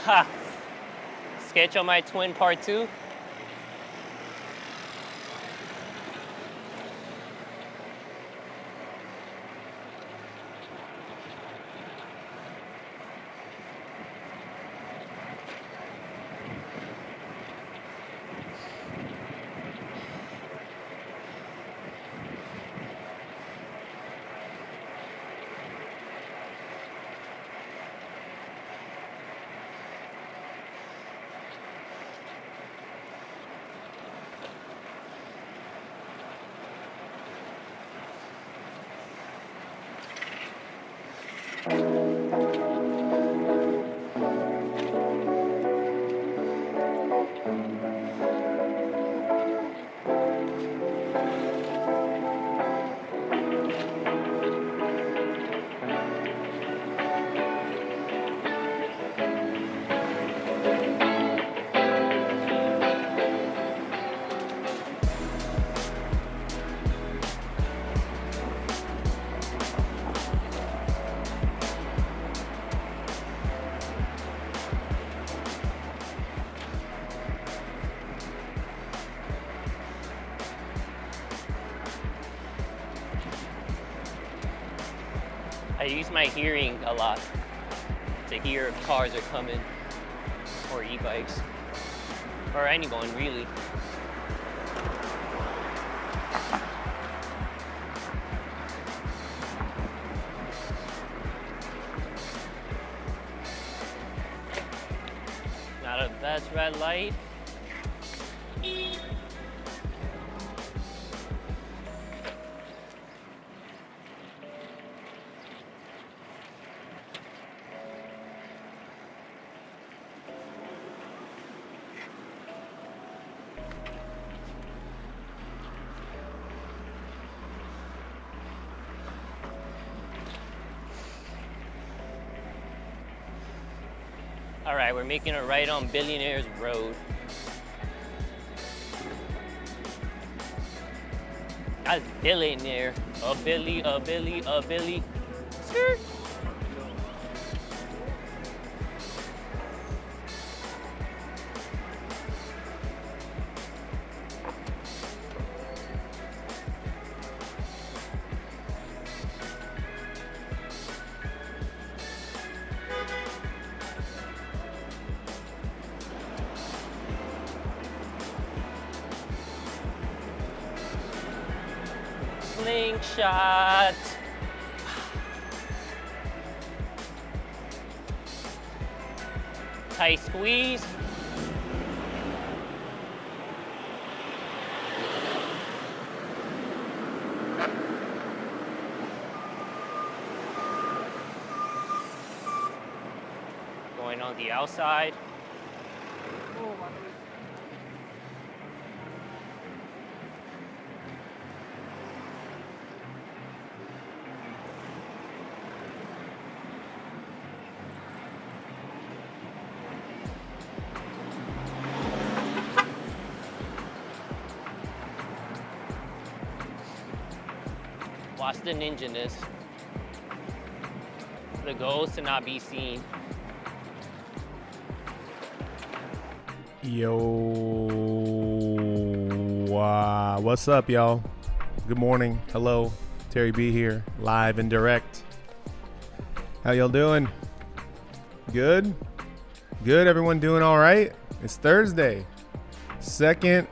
Ha! Sketch on my twin part 2. I use my hearing a lot to hear if cars are coming, or e-bikes, or anyone really. That's red light. All right, we're making a right on Billionaires Road. That's billionaire. A Billy. Skirt. Slingshot. Tight squeeze. Going on the outside. Watch the ninja-ness. The goal is to not be seen. Yo, what's up, y'all? Good morning. Hello, Terry B here, live and direct. How y'all doing? Good? Good, everyone doing all right? It's Thursday, second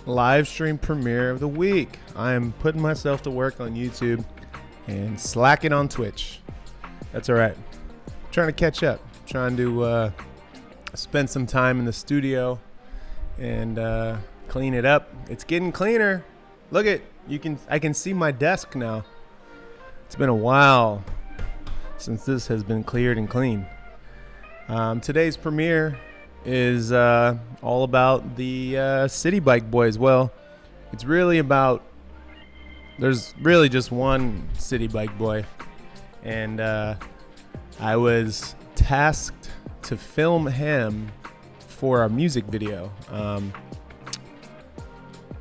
live stream premiere of the week. I am putting myself to work on YouTube and slacking on Twitch. That's all right. I'm trying to catch up. Trying to spend some time in the studio and clean it up. It's getting cleaner. Look at I can see my desk now. It's been a while since this has been cleared and clean. Today's premiere is all about the Citi Bike Boys. Well, it's really about, there's really just one Citi Bike Boy, and I was tasked to film him for a music video.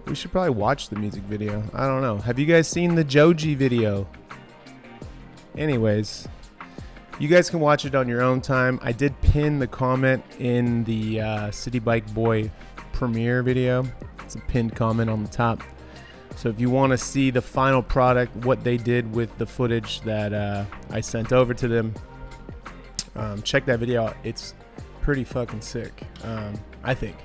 We should probably watch the music video. I don't know. Have you guys seen the Joji video? Anyways, You guys can watch it on your own time. I did pin the comment in the City Bike Boy premiere video. It's a pinned comment on the top. So if you want to see the final product, what they did with the footage that I sent over to them, check that video out. It's pretty fucking sick, I think.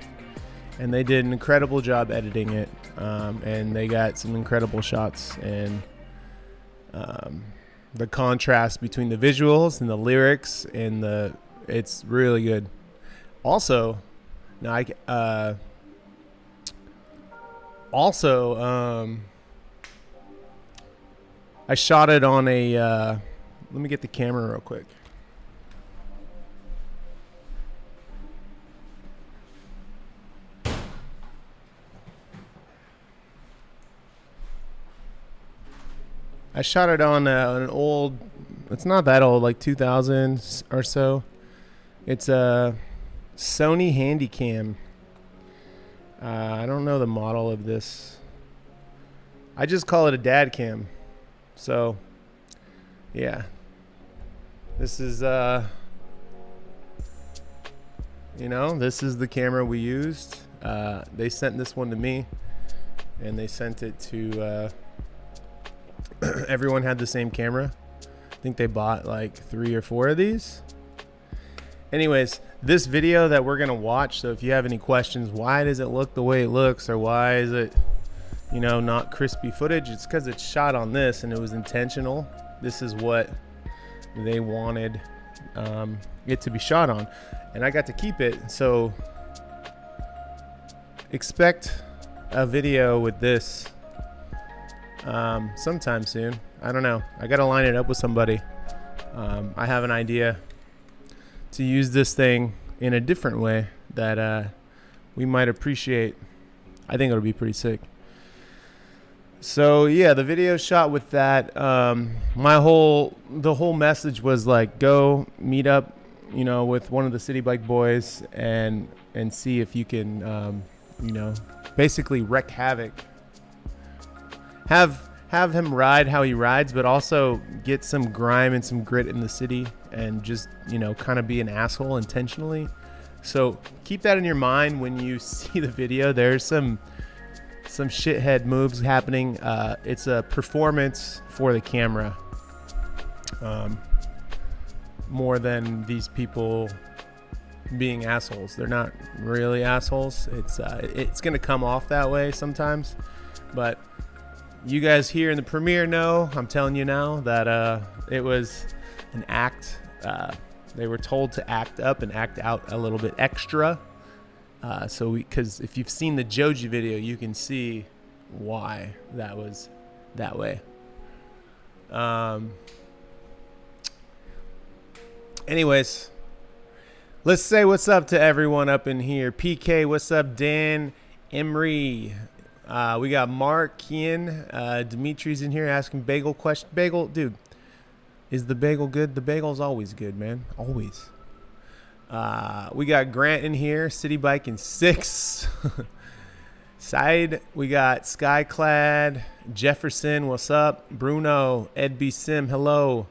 And they did an incredible job editing it, and they got some incredible shots, and the contrast between the visuals and the lyrics and it's really good. Also, now I shot it on a let me get the camera real quick. I shot it on an old, it's not that old, like 2000 or so. It's a Sony Handycam. I don't know the model of this. I just call it a dad cam. So, yeah. This is, this is the camera we used. They sent this one to me, and they sent it to, everyone had the same camera. I think they bought like 3 or 4 of these. Anyways, this video that we're gonna watch, so if you have any questions, why does it look the way it looks, or why is it, not crispy footage, it's because it's shot on this and it was intentional. This is what they wanted it to be shot on, and I got to keep it. So expect a video with this sometime soon. I don't know. I gotta line it up with somebody. I have an idea to use this thing in a different way that we might appreciate. I think it'll be pretty sick. So yeah, the video shot with that. The whole message was like, go meet up, with one of the City Bike Boys and see if you can, basically wreak havoc. Have him ride how he rides, but also get some grime and some grit in the city, and just kind of be an asshole intentionally. So keep that in your mind when you see the video. There's some shithead moves happening. It's a performance for the camera, more than these people being assholes. They're not really assholes. It's gonna come off that way sometimes, but you guys here in the premiere know, I'm telling you now, that it was an act. They were told to act up and act out a little bit extra. Because if you've seen the Joji video, you can see why that was that way. Anyways, let's say what's up to everyone up in here. PK, what's up? Dan, Emery. We got Mark, Kian, Dimitri's in here asking bagel question. Bagel, dude, is the bagel good? The bagel's always good, man. Always. We got Grant in here, City Bike in 6. Side, we got Skyclad, Jefferson, what's up? Bruno, Ed B. Sim, hello.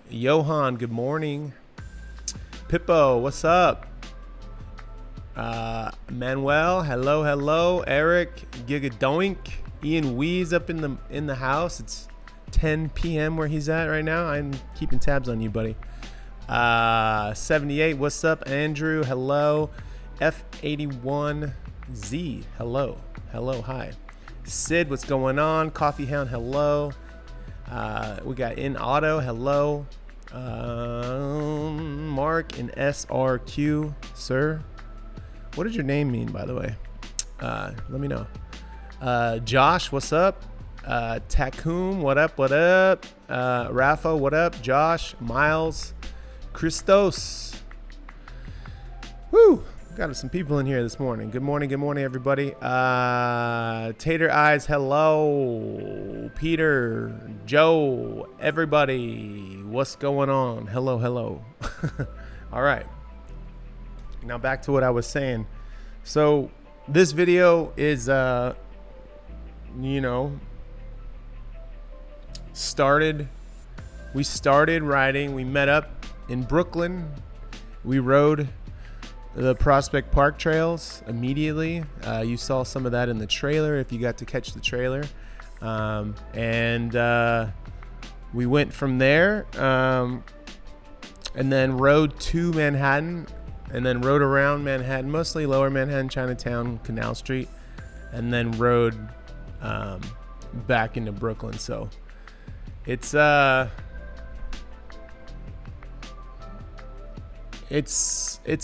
Johan, good morning. Pippo, what's up? Manuel, hello. Eric, Gigadoink, Ian Wees up in the house. It's 10 p.m. where he's at right now. I'm keeping tabs on you, buddy. 78, what's up? Andrew, hello. F81Z, hello, hi. Sid, what's going on? Coffee Hound, hello. We got In Auto, hello. Mark and SRQ, sir. What did your name mean, by the way? Let me know. Josh, what's up? Takum, what up? Rafa, what up? Josh, Miles, Christos. Woo! Got some people in here this morning. Good morning, everybody. Tater Eyes, hello. Peter, Joe, everybody. What's going on? Hello. All right. Now back to what I was saying. So this video is, started we started riding. We met up in Brooklyn. We rode the Prospect Park trails immediately. You saw some of that in the trailer if you got to catch the trailer. We went from there and then rode to Manhattan and then rode around Manhattan, mostly Lower Manhattan, Chinatown, Canal Street, and then rode back into Brooklyn. So it's a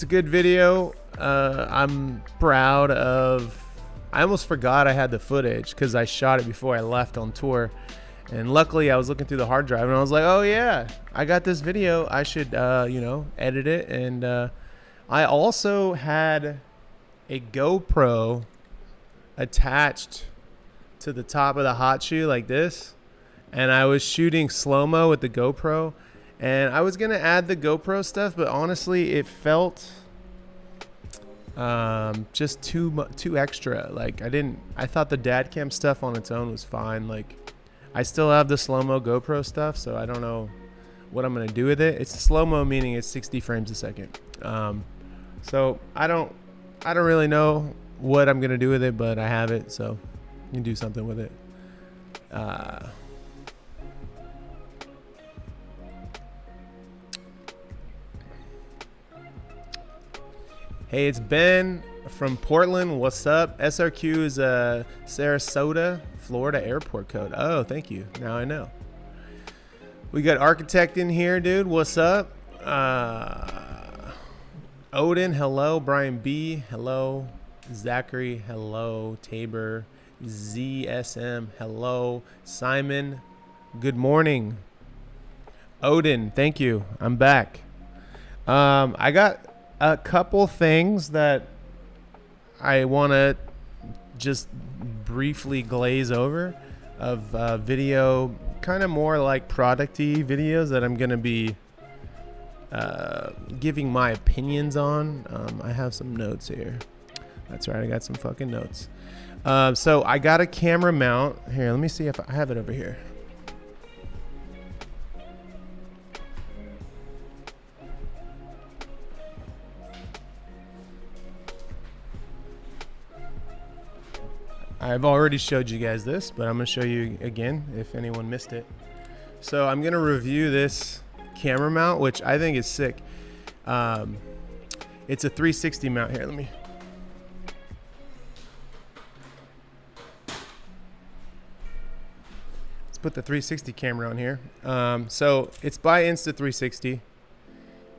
good video. I'm proud of. I almost forgot I had the footage because I shot it before I left on tour, and luckily I was looking through the hard drive and I was like, oh yeah, I got this video. I should edit it. And I also had a GoPro attached to the top of the hot shoe like this, and I was shooting slow-mo with the GoPro, and I was gonna add the GoPro stuff, but honestly it felt just too extra. Like I thought the dad cam stuff on its own was fine. Like I still have the slow-mo GoPro stuff, so I don't know what I'm gonna do with it. It's slow-mo, meaning it's 60 frames a second. So I don't really know what I'm gonna do with it, but I have it, so you can do something with it. Hey, it's Ben from Portland. What's up? SRQ is a Sarasota, Florida airport code. Oh, thank you. Now I know. We got Architect in here, dude. What's up? Odin, hello. Brian B, hello. Zachary, hello. Tabor, ZSM, hello. Simon, good morning. Odin, thank you. I'm back. I got a couple things that I want to just briefly glaze over of video, kind of more like product-y videos that I'm going to be giving my opinions on. I have some notes here. That's right, I got some fucking notes. So I got a camera mount. Here, let me see if I have it over here. I've already showed you guys this, but I'm going to show you again if anyone missed it. So I'm going to review this camera mount, which I think is sick. It's a 360 mount. Here, let me. Let's put the 360 camera on here. So it's by Insta360,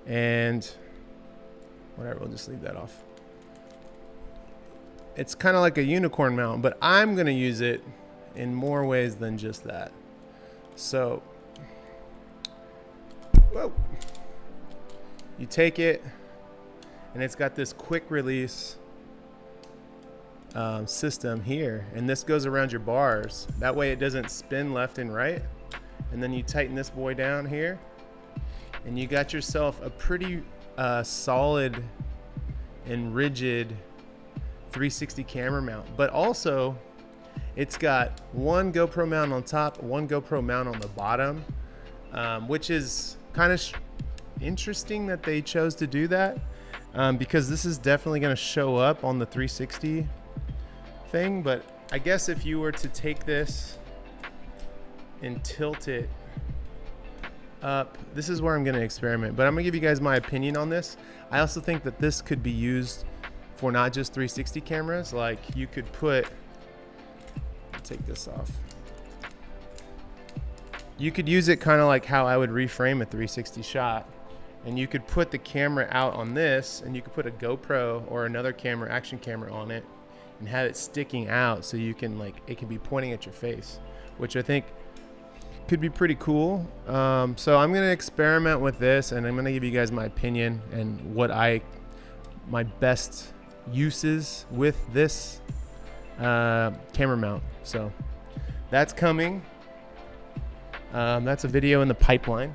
and whatever, we'll just leave that off. It's kind of like a unicorn mount, but I'm going to use it in more ways than just that. So, whoa. You take it, and it's got this quick release system here, and this goes around your bars. That way it doesn't spin left and right. And then you tighten this boy down here, and you got yourself a pretty solid and rigid 360 camera mount. But also it's got one GoPro mount on top, one GoPro mount on the bottom, which is kind of interesting that they chose to do that, because this is definitely going to show up on the 360 thing. But I guess if you were to take this and tilt it up, this is where I'm going to experiment, but I'm gonna give you guys my opinion on this. I also think that this could be used for not just 360 cameras. Like you could put, take this off. You could use it kind of like how I would reframe a 360 shot, and you could put the camera out on this, and you could put a GoPro or another camera, action camera on it, and have it sticking out so you can, like, it can be pointing at your face, which I think could be pretty cool. So I'm gonna experiment with this, and I'm gonna give you guys my opinion and my best uses with this camera mount. So that's coming. That's a video in the pipeline.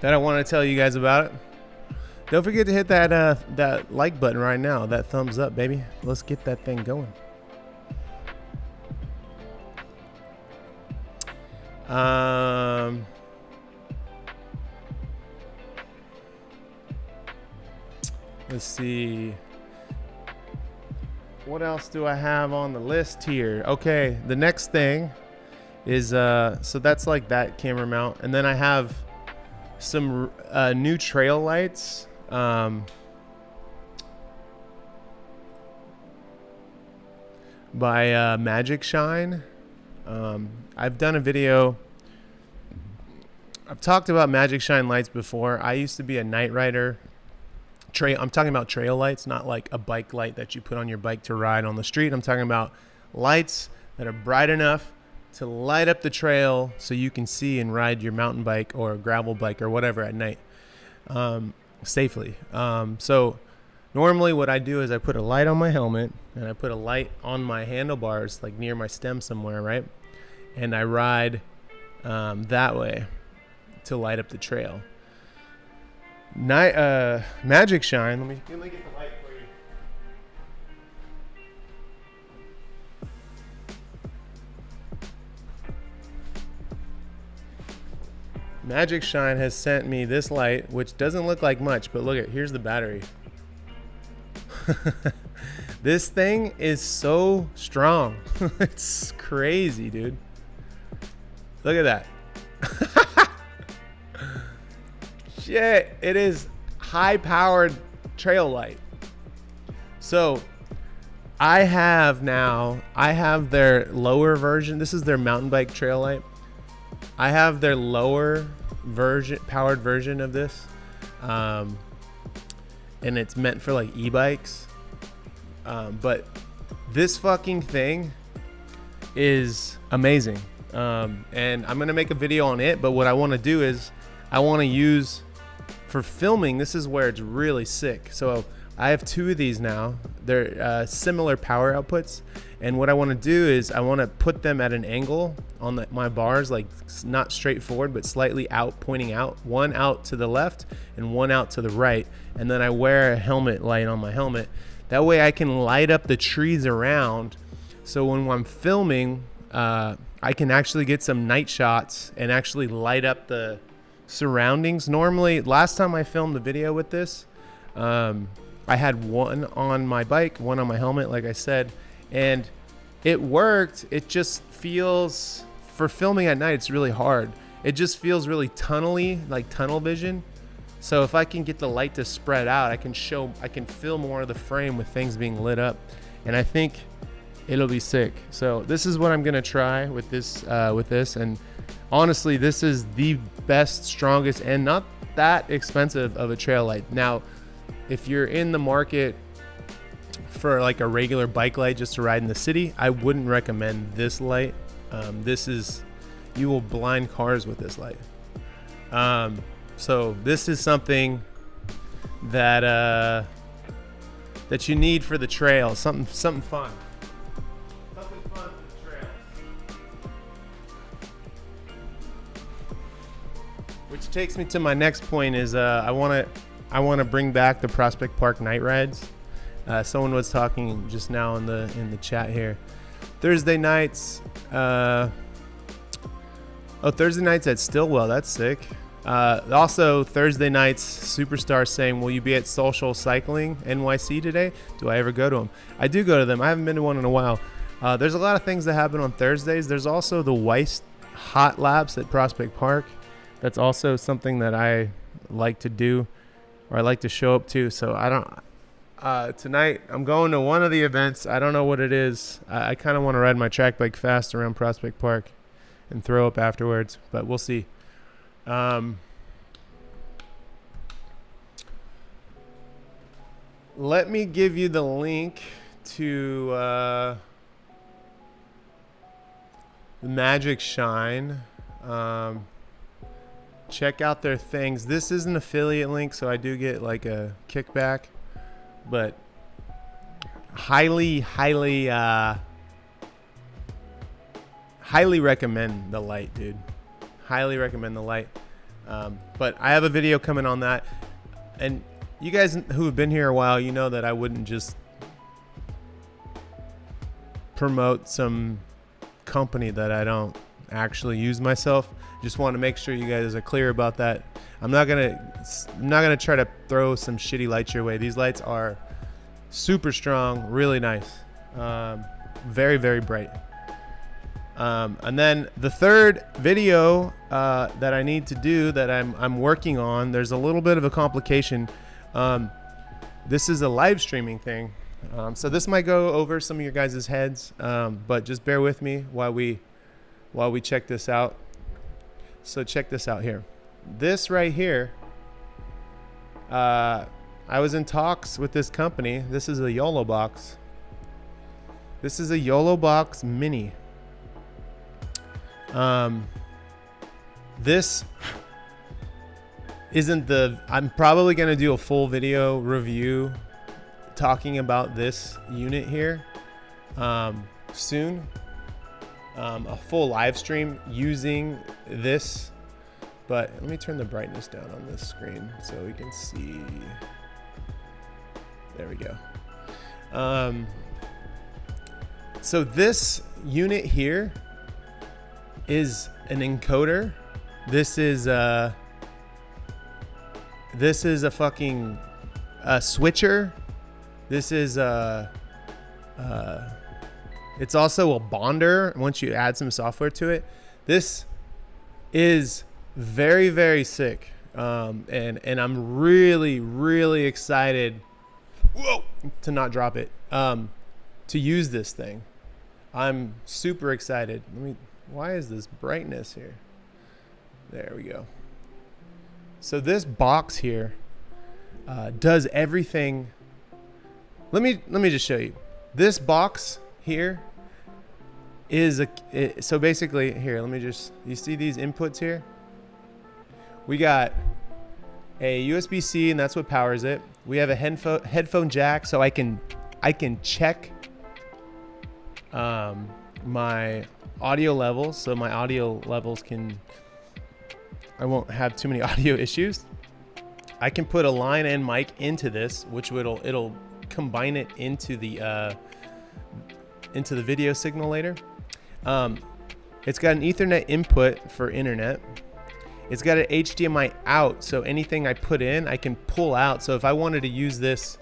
That I want to tell you guys about it. Don't forget to hit that like button right now. That thumbs up, baby. Let's get that thing going. Let's see. What else do I have on the list here? Okay, the next thing is so that's like that camera mount, and then I have some new trail lights. By Magic Shine. I've done a video. I've talked about Magic Shine lights before. I used to be a night rider. I'm talking about trail lights, not like a bike light that you put on your bike to ride on the street. I'm talking about lights that are bright enough to light up the trail so you can see and ride your mountain bike or gravel bike or whatever at night safely. So normally what I do is I put a light on my helmet and I put a light on my handlebars, like near my stem somewhere, right? And I ride that way to light up the trail. Magic Shine. Let me get the light for you. Magic Shine has sent me this light, which doesn't look like much, but look at, here's the battery. This thing is so strong. It's crazy, dude. Look at that. Shit, it is high-powered trail light. So I have their lower version. This is their mountain bike trail light. I have their lower powered version of this, and it's meant for like e-bikes. But this fucking thing is amazing, and I'm gonna make a video on it. But what I want to do is I want to use for filming. This is where it's really sick. So I have two of these now. They're similar power outputs, and what I want to do is I want to put them at an angle on my bars, like not straight forward but slightly out, pointing out, one out to the left and one out to the right, and then I wear a helmet light on my helmet. That way I can light up the trees around, so when I'm filming I can actually get some night shots and actually light up the surroundings. Normally, last time I filmed the video with this, I had one on my bike, one on my helmet, like I said, and it worked. It just feels, for filming at night, it's really hard. It just feels really tunnely, like tunnel vision. So if I can get the light to spread out, I can feel more of the frame with things being lit up, and I think it'll be sick. So this is what I'm gonna try with this, and honestly, this is the best, strongest, and not that expensive of a trail light. Now, if you're in the market for like a regular bike light just to ride in the city, I wouldn't recommend this light. You will blind cars with this light. So this is something that that you need for the trail, something fun. Which takes me to my next point is I want to bring back the Prospect Park night rides. Someone was talking just now in the chat here. Thursday nights. Thursday nights at Stillwell. That's sick. Also Thursday nights, Superstar saying, "Will you be at Social Cycling NYC today?" Do I ever go to them? I do go to them. I haven't been to one in a while. There's a lot of things that happen on Thursdays. There's also the Weiss Hot Laps at Prospect Park. That's also something that I like to do, or I like to show up to. So I don't. Tonight I'm going to one of the events. I don't know what it is. I kind of want to ride my track bike fast around Prospect Park and throw up afterwards, but we'll see. Let me give you the link to the Magic Shine. Check out their things. This is an affiliate link, so I do get like a kickback, but highly recommend the light, dude. Highly recommend the light. But I have a video coming on that, and you guys who have been here a while, you know that I wouldn't just promote some company that I don't actually use myself. Just want to make sure you guys are clear about that. I'm not gonna try to throw some shitty lights your way. These lights are super strong, really nice, very, very bright. And then the third video that I need to do that I'm working on, there's a little bit of a complication. This is a live streaming thing, so this might go over some of your guys' heads, but just bear with me while we check this out. So check this out here. This right here, I was in talks with this company. This is a YoloBox. This is a YoloBox Mini. This isn't the, I'm probably going to do a full video review talking about this unit here soon. A full live stream using this, but let me turn the brightness down on this screen so we can see. There we go. So this unit here is an encoder. This is a fucking switcher. This is it's also a bonder once you add some software to it. This is very, very sick. And I'm really, really excited to not drop it, to use this thing. I'm super excited. Why is this brightness here? There we go. So this box here does everything. Let me just show you. This box here is so basically here, let me just, you see these inputs here? We got a USB-C, and that's what powers it. We have a headphone jack, so I can check my audio levels, so my audio levels I won't have too many audio issues. I can put a line and mic into this, which it'll combine it into the video signal later. It's got an Ethernet input for internet. It's got an HDMI out, so anything I put in, I can pull out. So if I wanted to use this,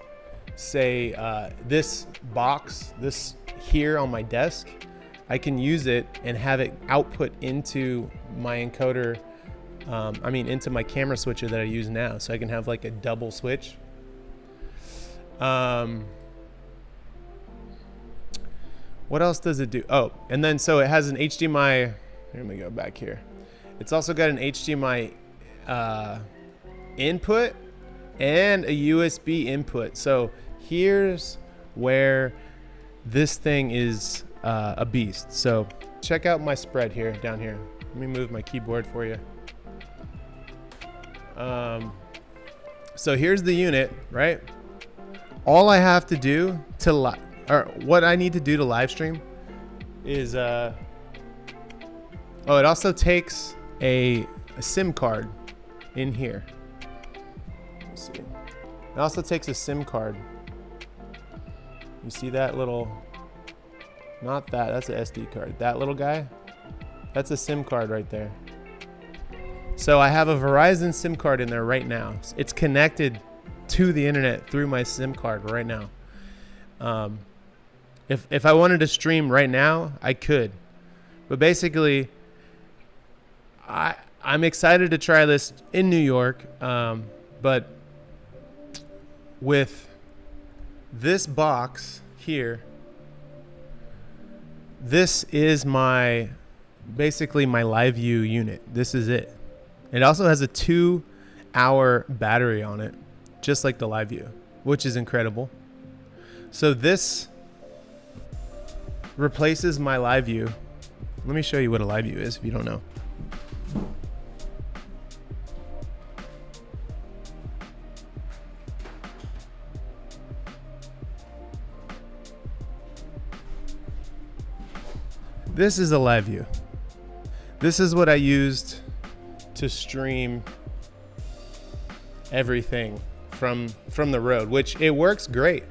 say this box, this here on my desk, I can use it and have it output into my encoder, into my camera switcher that I use now. So I can have like a double switch. What else does it do? Oh, and then so it has an HDMI. Here we go, back here. It's also got an HDMI input and a USB input. So here's where this thing is a beast. So check out my spread here, down here. Let me move my keyboard for you. So here's the unit, right? All I have to do what I need to do to live stream is, it also takes a SIM card in here. Let's see. It also takes a SIM card. You see that little, not that, that's an SD card. That little guy, that's a SIM card right there. So I have a Verizon SIM card in there right now. It's connected to the internet through my SIM card right now. If I wanted to stream right now, I could. But basically, I'm excited to try this in New York. But with this box here, this is basically my live view unit. This is it. It also has a 2-hour battery on it, just like the live view, which is incredible. So this replaces my live view. Let me show you what a live view is if you don't know. This is a live view. This is what I used to stream everything from the road, which it works great.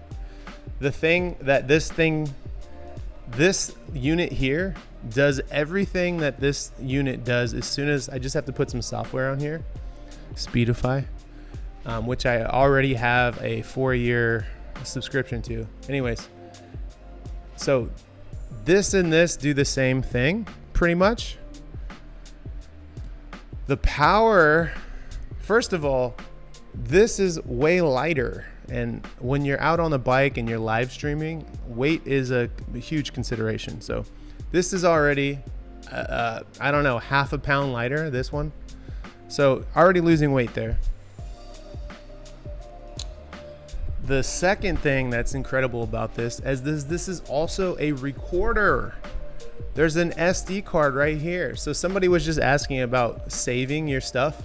The thing that this unit here does everything that this unit does as soon as I just have to put some software on here, Speedify, which I already have a 4-year subscription to. Anyways, so this and this do the same thing pretty much. The power, first of all, this is way lighter. And when you're out on the bike and you're live streaming, weight is a huge consideration. So this is already, I don't know, half a pound lighter, this one. So already losing weight there. The second thing that's incredible about this is this is also a recorder. There's an SD card right here. So somebody was just asking about saving your stuff.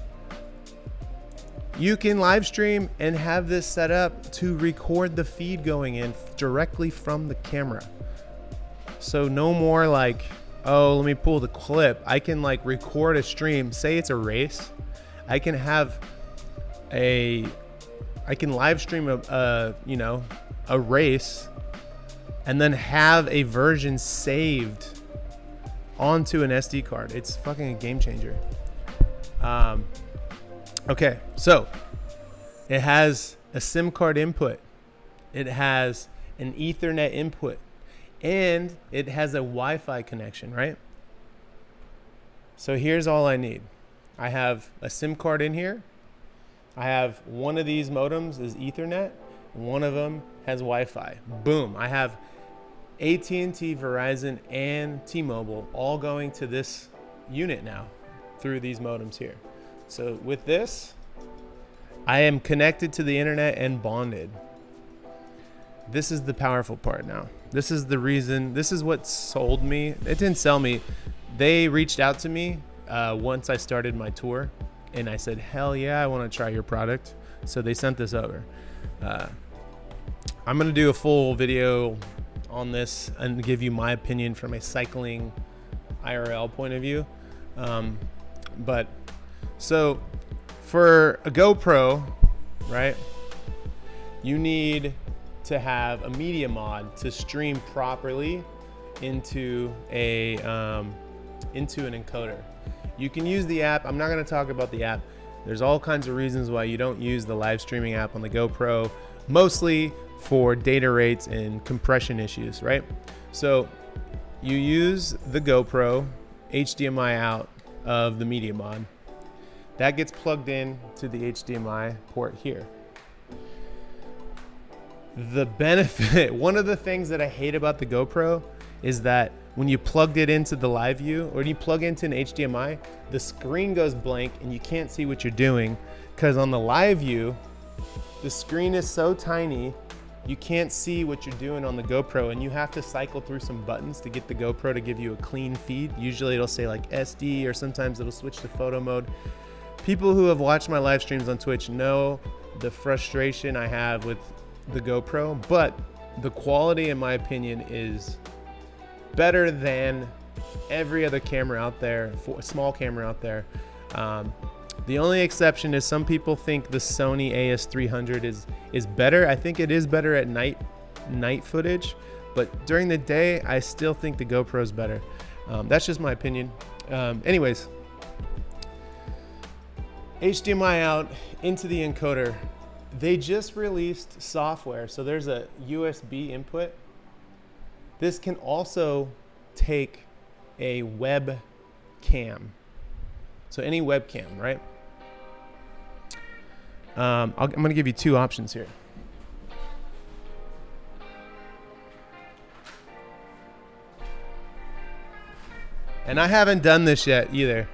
You can live stream and have this set up to record the feed going in directly from the camera. So no more like, oh, let me pull the clip. I can like record a stream, say it's a race. I can live stream a race and then have a version saved onto an SD card. It's fucking a game changer. Okay, so it has a SIM card input, it has an Ethernet input, and it has a Wi-Fi connection, right? So here's all I need. I have a SIM card in here. I have one of these modems is Ethernet. One of them has Wi-Fi. Boom, I have AT&T, Verizon, and T-Mobile all going to this unit now through these modems here. So with this, I am connected to the internet and bonded. This is the powerful part now. This is the reason, this is what sold me. It didn't sell me. They reached out to me once I started my tour and I said, hell yeah, I want to try your product. So they sent this over. I'm going to do a full video on this and give you my opinion from a cycling IRL point of view. So for a GoPro, right, you need to have a media mod to stream properly into an encoder. You can use the app. I'm not going to talk about the app. There's all kinds of reasons why you don't use the live streaming app on the GoPro, mostly for data rates and compression issues, right? So you use the GoPro HDMI out of the media mod. That gets plugged in to the HDMI port here. The benefit, one of the things that I hate about the GoPro is that when you plugged it into the live view or you plug into an HDMI, the screen goes blank and you can't see what you're doing, because on the live view, the screen is so tiny, you can't see what you're doing on the GoPro, and you have to cycle through some buttons to get the GoPro to give you a clean feed. Usually it'll say like SD, or sometimes it'll switch to photo mode. People who have watched my live streams on Twitch know the frustration I have with the GoPro, but the quality, in my opinion, is better than every other camera out there, a small camera out there. The only exception is some people think the Sony AS300 is better. I think it is better at night footage, but during the day, I still think the GoPro is better. That's just my opinion. Anyways, HDMI out into the encoder. They just released software, so there's a USB input. This can also take a webcam. So any webcam, right? I'm going to give you two options here. And I haven't done this yet either.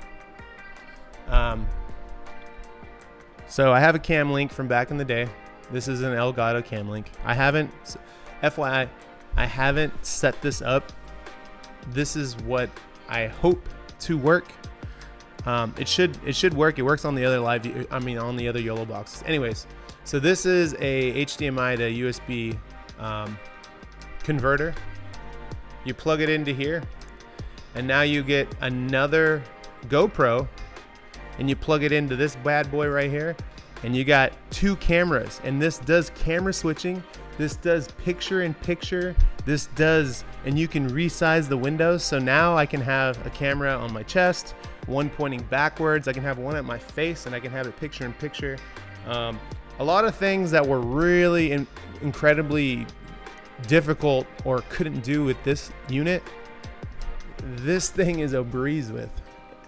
So I have a cam link from back in the day. This is an Elgato cam link. FYI, I haven't set this up. This is what I hope to work. It should work. It works on the other on the other YoloBoxes. Anyways, so this is a HDMI to USB converter. You plug it into here, and now you get another GoPro, and you plug it into this bad boy right here, and you got 2 cameras, and this does camera switching. This does picture in picture. This does, and you can resize the windows. So now I can have a camera on my chest, one pointing backwards. I can have one at my face, and I can have it picture in picture. A lot of things that were really incredibly difficult or couldn't do with this unit, this thing is a breeze with.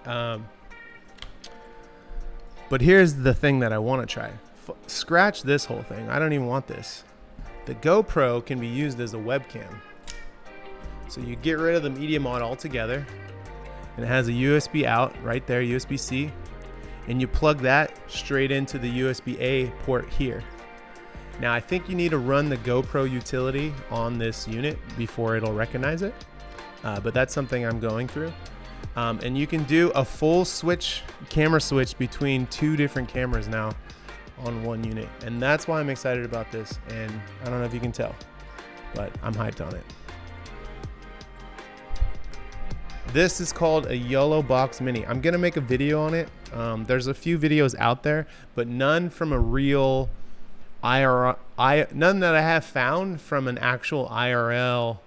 But here's the thing that I want to try. Scratch this whole thing. I don't even want this. The GoPro can be used as a webcam. So you get rid of the media mod altogether, and it has a USB out right there, USB-C, and you plug that straight into the USB-A port here. Now I think you need to run the GoPro utility on this unit before it'll recognize it, but that's something I'm going through. And you can do a full camera switch between 2 different cameras now on one unit, and that's why I'm excited about this. And I don't know if you can tell, but I'm hyped on it. This is called a YoloBox Mini. I'm gonna make a video on it. There's a few videos out there, but none from a real none that I have found from an actual IRL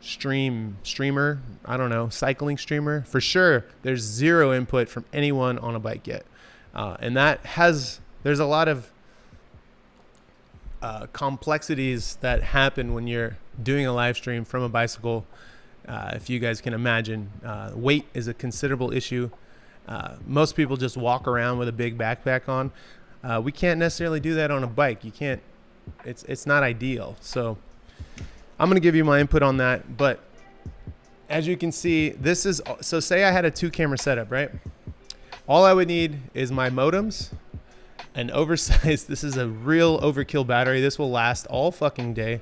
streamer. I don't know, cycling streamer. For sure, there's 0 input from anyone on a bike yet, and there's a lot of complexities that happen when you're doing a live stream from a bicycle. If you guys can imagine, weight is a considerable issue. Most people just walk around with a big backpack on. We can't necessarily do that on a bike. You can't, it's not ideal. So I'm going to give you my input on that. But as you can see, so say I had a 2 camera setup, right? All I would need is my modems, an oversized, this is a real overkill battery. This will last all fucking day.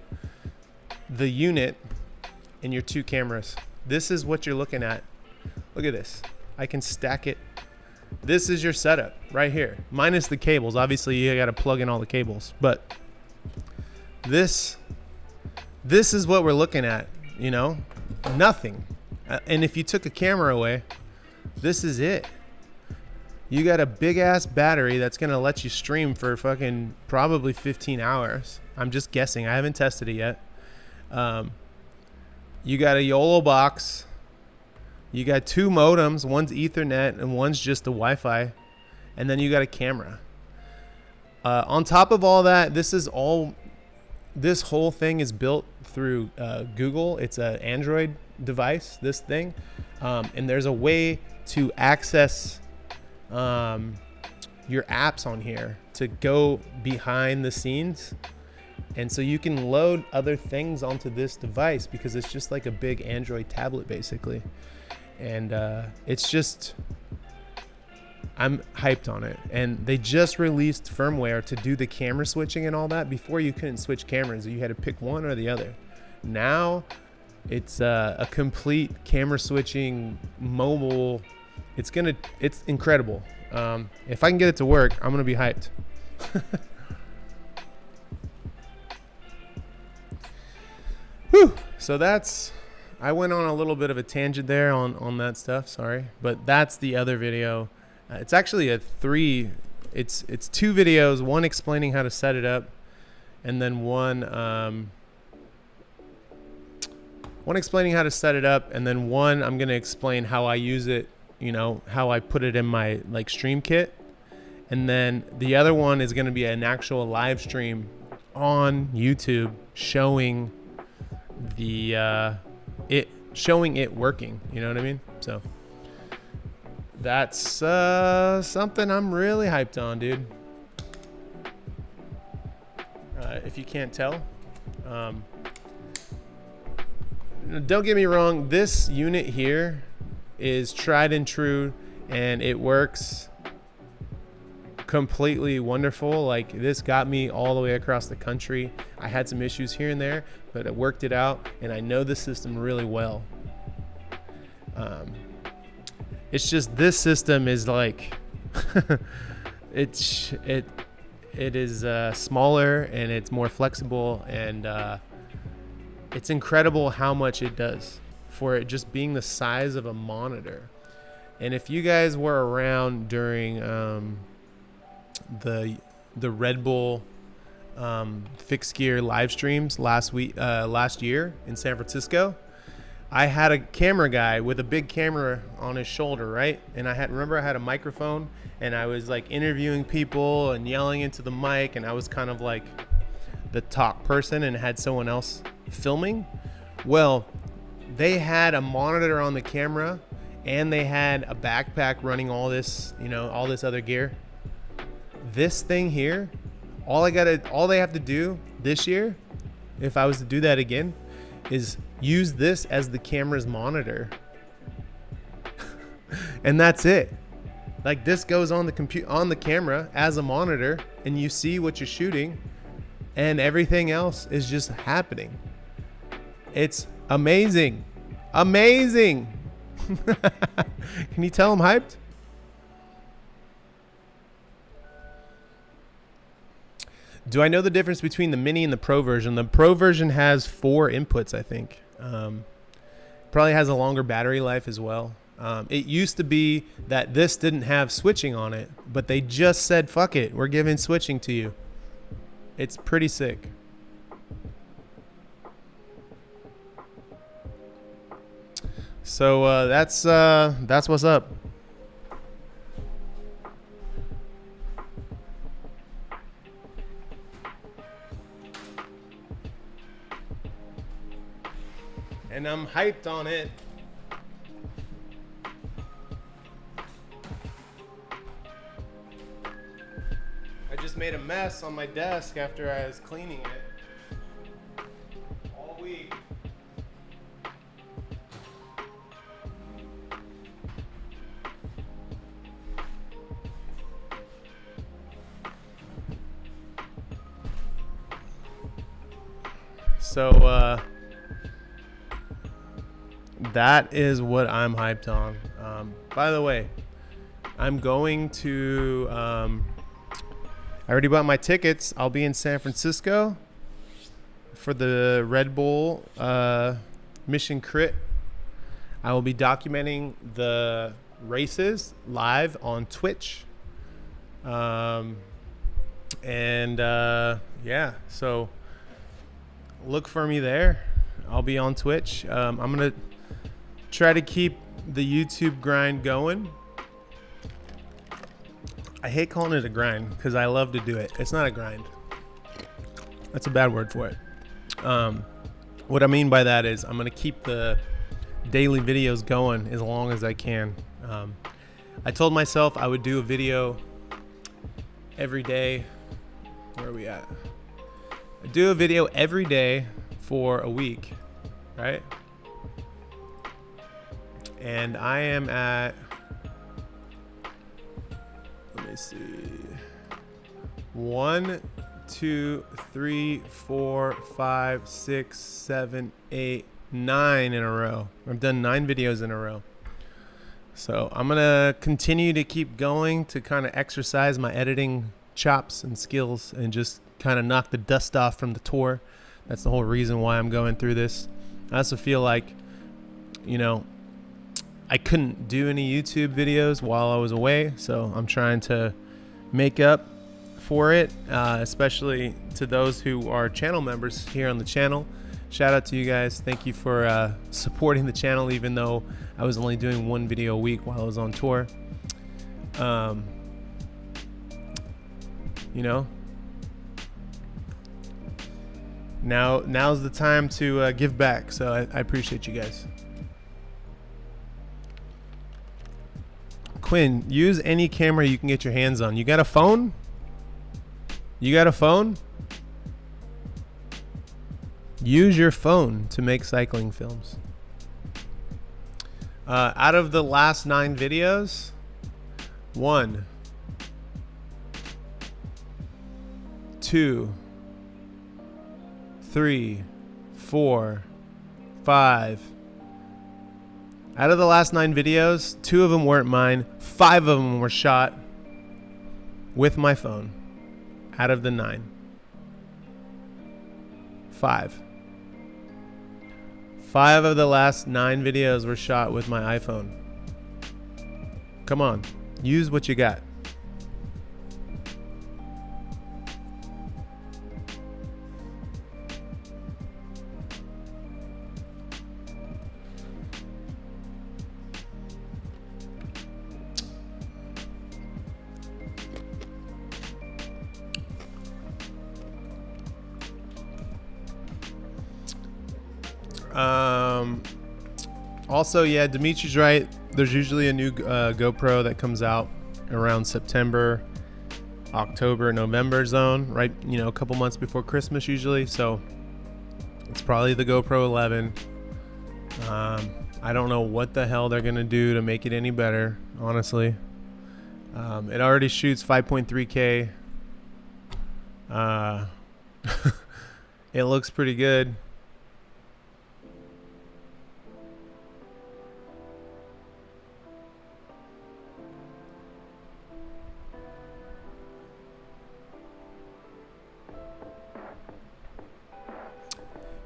The unit, and your 2 cameras. This is what you're looking at. Look at this. I can stack it. This is your setup right here, minus the cables. Obviously you got to plug in all the cables, but this is what we're looking at, you know, nothing. And if you took a camera away, this is it. You got a big ass battery that's going to let you stream for fucking probably 15 hours. I'm just guessing. I haven't tested it yet. You got a YoloBox. You got 2 modems. One's Ethernet and one's just a Wi-Fi. And then you got a camera. On top of all that, this whole thing is built through Google. It's an Android device, this thing. And there's a way to access your apps on here to go behind the scenes. And so you can load other things onto this device because it's just like a big Android tablet basically. And it's just, I'm hyped on it. And they just released firmware to do the camera switching and all that. Before you couldn't switch cameras, you had to pick one or the other. Now it's a complete camera switching mobile. It's incredible. If I can get it to work, I'm gonna be hyped. Whew. So I went on a little bit of a tangent there on that stuff, sorry. But that's the other video. It's actually it's 2 videos, one explaining how to set it up, and then one explaining how to set it up, and then one I'm gonna explain how I use it, you know, how I put it in my like stream kit. And then the other one is gonna be an actual live stream on YouTube showing showing it working, you know what I mean? So that's something I'm really hyped on, dude. If you can't tell, don't get me wrong, this unit here is tried and true, and it works completely wonderful. Like, this got me all the way across the country. I had some issues here and there, but I worked it out, and I know the system really well. It's just this system is like it is smaller, and it's more flexible, and it's incredible how much it does for it just being the size of a monitor. And if you guys were around during the the Red Bull fixed gear live streams last year in San Francisco, I had a camera guy with a big camera on his shoulder, right? And I had a microphone, and I was like interviewing people and yelling into the mic, and I was kind of like the talk person and had someone else filming. Well, they had a monitor on the camera, and they had a backpack running all this, all this other gear. This thing here, all they have to do this year, if I was to do that again, is use this as the camera's monitor. And that's it. Like, this goes on the camera as a monitor, and you see what you're shooting, and everything else is just happening. It's amazing. Amazing. Can you tell I'm hyped? Do I know the difference between the mini and the pro version? The pro version has 4 inputs, I think. Probably has a longer battery life as well. It used to be that this didn't have switching on it, but they just said, fuck it, we're giving switching to you. It's pretty sick. So that's what's up. And I'm hyped on it. I just made a mess on my desk after I was cleaning it all week. So that is what I'm hyped on. By the way, I'm going to I already bought my tickets. I'll be in San Francisco for the Red Bull Mission Crit. I will be documenting the races live on Twitch. Yeah, so look for me there. I'll be on Twitch. I'm going to try to keep the YouTube grind going. I hate calling it a grind because I love to do it. It's not a grind. That's a bad word for it. What I mean by that is I'm going to keep the daily videos going as long as I can. I told myself I would do a video every day. Where are we at? I do a video every day for a week, right? And I am at, let me see, 1, 2, 3, 4, 5, 6, 7, 8, 9 in a row. I've done 9 videos in a row. So I'm gonna continue to keep going to kind of exercise my editing chops and skills and just kind of knock the dust off from the tour. That's the whole reason why I'm going through this. I also feel like, I couldn't do any YouTube videos while I was away, so I'm trying to make up for it, especially to those who are channel members here on the channel. Shout out to you guys. Thank you for supporting the channel, even though I was only doing 1 video a week while I was on tour. Now's the time to give back, so I appreciate you guys. Quinn, use any camera you can get your hands on. You got a phone? You got a phone? Use your phone to make cycling films. Out of the last 9 videos, 1, 2, 3, 4, 5. Out of the last 9 videos, 2 of them weren't mine. 5 of them were shot with my phone. Out of the 9. 5. 5 of the last 9 videos were shot with my iPhone. Come on, use what you got. Also, yeah, Dimitri's right. There's usually a new GoPro that comes out around September, October, November zone, right? You know, a couple months before Christmas usually. So it's probably the GoPro 11. I don't know what the hell they're going to do to make it any better, honestly. It already shoots 5.3K. It looks pretty good.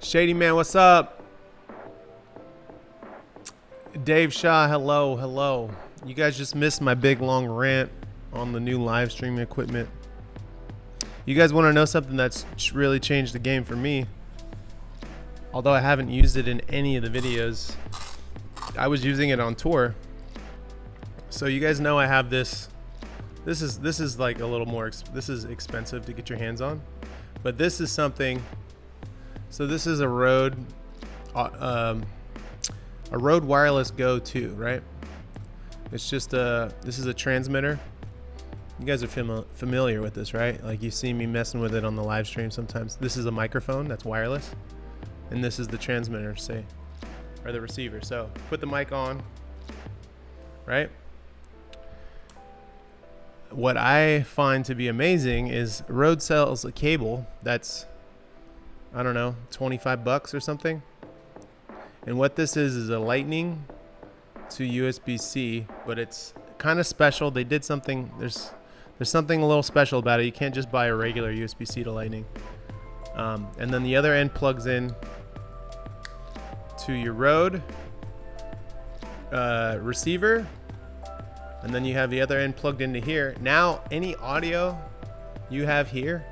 Shady Man, what's up? Dave Shaw, hello. You guys just missed my big long rant on the new live streaming equipment. You guys want to know something that's really changed the game for me? Although I haven't used it in any of the videos, I was using it on tour. So you guys know I have this. This is like a little more. This is expensive to get your hands on, but this is something. So this is a Rode Wireless Go 2, right? It's just this is a transmitter. You guys are familiar with this, right? Like you see me messing with it on the live stream sometimes. This is a microphone that's wireless, and this is the transmitter, say, or the receiver. So put the mic on, right? What I find to be amazing is Rode sells a cable that's, I don't know, $25 or something. And what this is a lightning to USB-C, but it's kind of special. They did something, there's something a little special about it. You can't just buy a regular USB-C to lightning. And then the other end plugs in to your Rode receiver. And then you have the other end plugged into here. Now, any audio you have here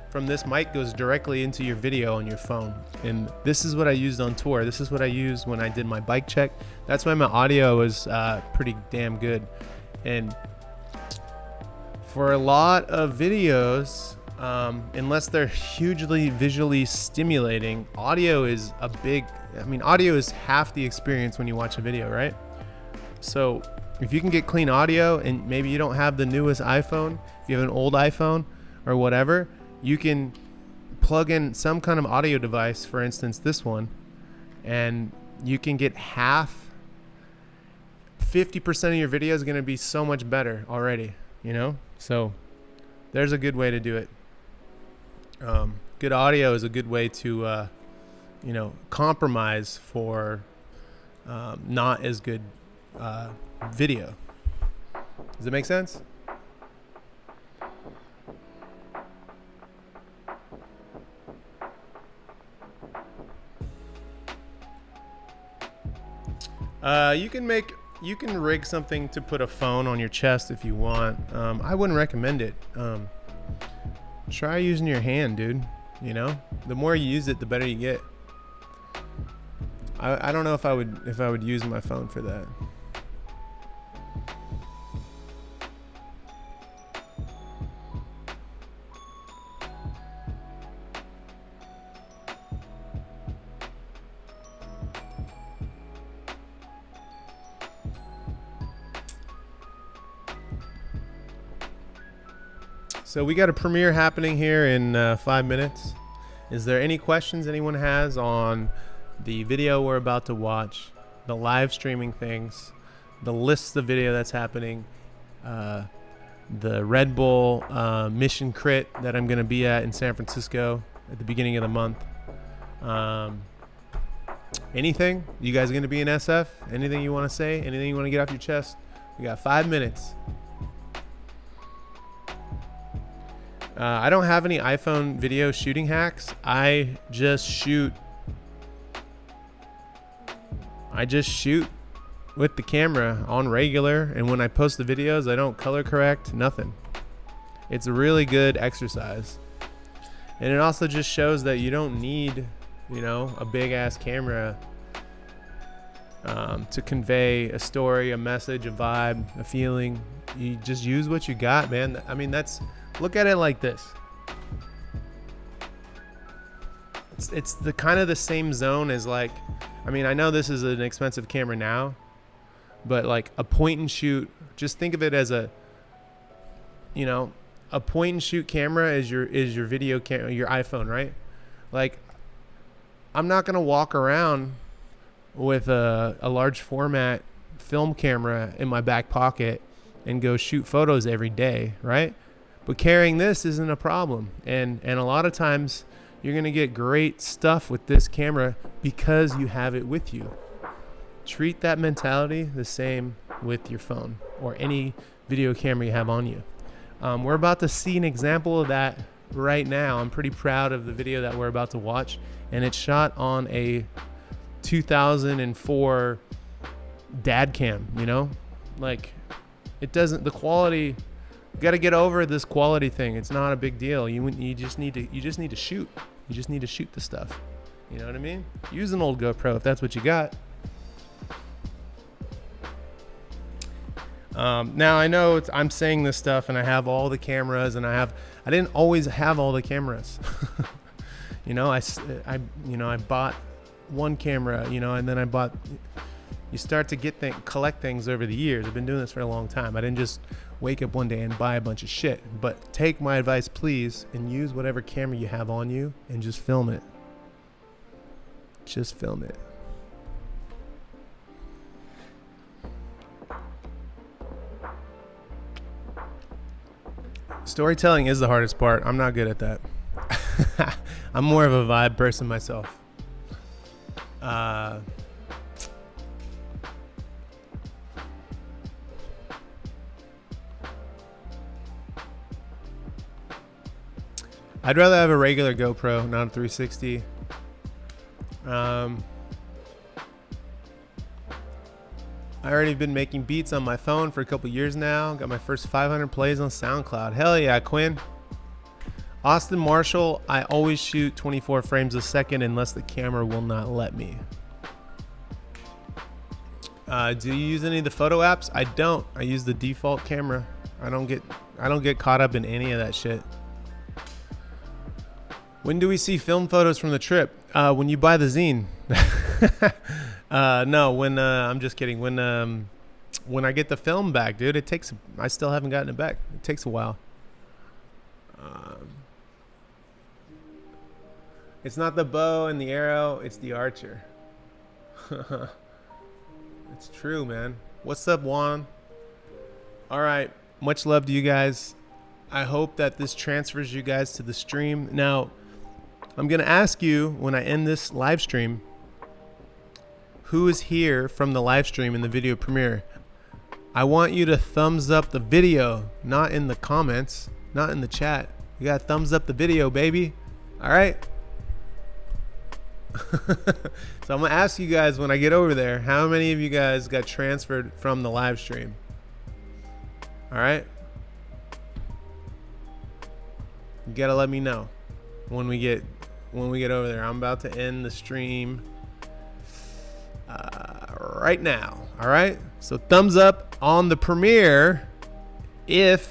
from this mic goes directly into your video on your phone. And this is what I used on tour. This is what I used when I did my bike check. That's why my audio was pretty damn good. And for a lot of videos, unless they're hugely visually stimulating, audio is audio is half the experience when you watch a video, right? So if you can get clean audio, and maybe you don't have the newest iPhone, if you have an old iPhone or whatever, you can plug in some kind of audio device, for instance this one, and you can get 50% of your video is going to be so much better already, you know? So there's a good way to do it. Good audio is a good way to compromise for not as good video. Does it make sense? You can rig something to put a phone on your chest if you want. I wouldn't recommend it. Try using your hand, dude. You know, the more you use it, the better you get. I don't know if I would use my phone for that. So we got a premiere happening here in 5 minutes. Is there any questions anyone has on the video we're about to watch, the live streaming things, the list of video that's happening, the Red Bull mission crit that I'm going to be at in San Francisco at the beginning of the month? Anything? You guys going to be in SF? Anything you want to say? Anything you want to get off your chest? We got 5 minutes. I don't have any iPhone video shooting hacks. I just shoot with the camera on regular, and when I post the videos, I don't color correct, nothing. It's a really good exercise. And it also just shows that you don't need, a big ass camera to convey a story, a message, a vibe, a feeling. You just use what you got, man. Look at it like this. it's the kind of the same zone as like, I mean, I know this is an expensive camera now, but like a point and shoot, just think of it as a, you know, a point and shoot camera is your video camera, your iPhone, right? Like, I'm not gonna walk around with a large format film camera in my back pocket and go shoot photos every day, right? But carrying this isn't a problem, and a lot of times you're gonna get great stuff with this camera because you have it with you. Treat that mentality the same with your phone or any video camera you have on you. We're about to see an example of that right now. I'm pretty proud of the video that we're about to watch, and it's shot on a 2004 dad cam, you know? Like, it doesn't, the quality, you got to get over this quality thing. It's not a big deal. You just need to shoot. You just need to shoot the stuff. You know what I mean? Use an old GoPro if that's what you got. Now I know I'm saying this stuff and I have all the cameras and I didn't always have all the cameras. You know, I bought one camera, you know, and then you start to collect things over the years. I've been doing this for a long time. I didn't just wake up one day and buy a bunch of shit, but take my advice, please, and use whatever camera you have on you and just film it. Just film it. Storytelling is the hardest part. I'm not good at that. I'm more of a vibe person myself. I'd rather have a regular GoPro, not a 360. I already been making beats on my phone for a couple years now. Got my first 500 plays on SoundCloud. Hell yeah, Quinn. Austin Marshall, I always shoot 24 frames a second unless the camera will not let me. Do you use any of the photo apps? I don't. I use the default camera. I don't get caught up in any of that shit. When do we see film photos from the trip? When you buy the zine. No, I'm just kidding. When I get the film back, dude, I still haven't gotten it back. It takes a while. It's not the bow and the arrow, it's the archer. It's true, man. What's up, Juan? All right, much love to you guys. I hope that this transfers you guys to the stream. Now, I'm gonna ask you when I end this live stream, who is here from the live stream and the video premiere? I want you to thumbs up the video, not in the comments, not in the chat. You gotta thumbs up the video, baby. All right. So I'm gonna ask you guys when I get over there, how many of you guys got transferred from the live stream? All right. You gotta let me know when we get over there. I'm about to end the stream right now. All right. So thumbs up on the premiere if